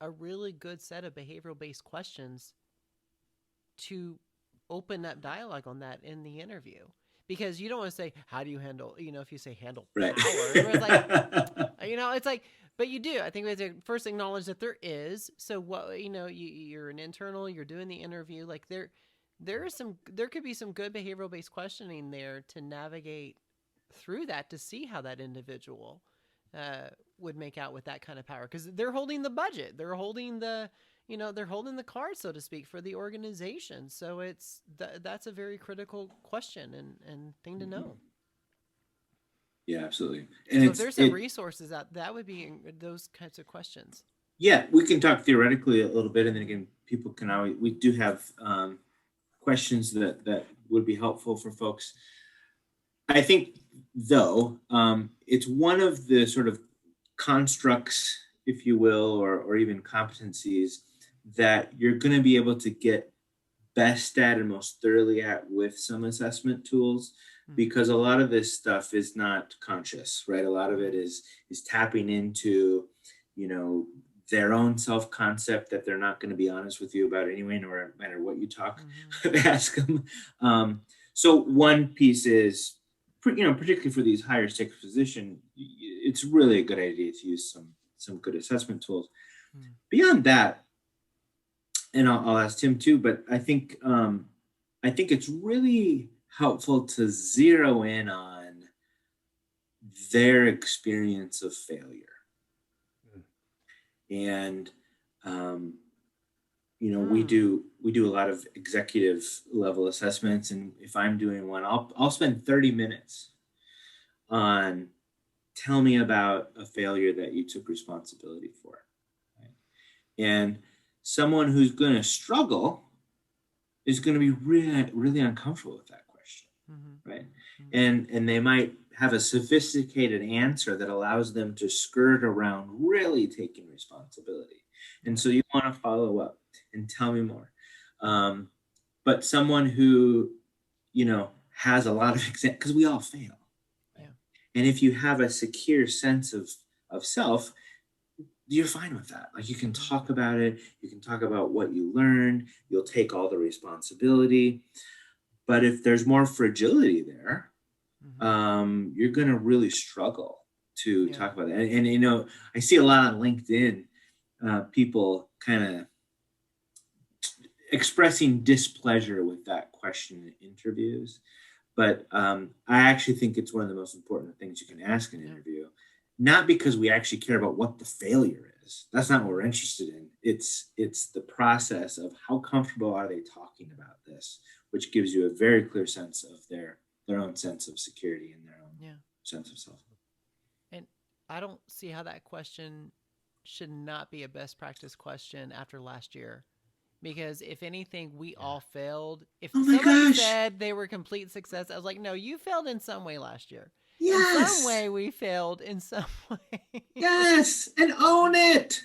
a really good set of behavioral based questions to open up dialogue on that in the interview. Because you don't want to say, how do you handle, if you say handle Right. power, everyone's like, it's like, but you do. I think we have to first acknowledge that there is. So what, you're an internal, you're doing the interview. Like there could be some good behavioral based questioning there to navigate through that to see how that individual would make out with that kind of power, because they're holding the budget, they're holding the card, so to speak, for the organization. So that's a very critical question and thing to know. Yeah, absolutely. And So if there's some resources out, that would be those kinds of questions. yeah, we can talk theoretically a little bit, and then again, people can always, we do have questions that would be helpful for folks. I think, though, it's one of the sort of constructs, if you will, or even competencies that you're going to be able to get best at and most thoroughly at with some assessment tools, because a lot of this stuff is not conscious, right? A lot of it is tapping into, their own self-concept that they're not going to be honest with you about anyway, no matter what you ask them. So one piece is, particularly for these higher stakes position, it's really a good idea to use some good assessment tools. Beyond that, and I'll ask Tim too, but I think it's really helpful to zero in on their experience of failure. And we do a lot of executive level assessments, and if I'm doing one, I'll spend 30 minutes on, tell me about a failure that you took responsibility for. Right? And someone who's going to struggle is going to be really, really uncomfortable with that question, right? And they might have a sophisticated answer that allows them to skirt around really taking responsibility. And so you want to follow up and tell me more. But someone who, has a lot of because we all fail. Right? Yeah. And if you have a secure sense of self, you're fine with that. Like, you can talk about it. You can talk about what you learned. You'll take all the responsibility. But if there's more fragility there, you're going to really struggle to talk about that. And I see a lot on LinkedIn, people kind of expressing displeasure with that question in interviews. But I actually think it's one of the most important things you can ask in an interview, not because we actually care about what the failure is. That's not what we're interested in. It's the process of how comfortable are they talking about this, which gives you a very clear sense of their own sense of security and their own sense of self. And I don't see how that question should not be a best practice question after last year. Because if anything, we all failed. If somebody said they were complete success, I was like, no, you failed in some way last year. Yes. In some way, we failed in some way. Yes. And own it.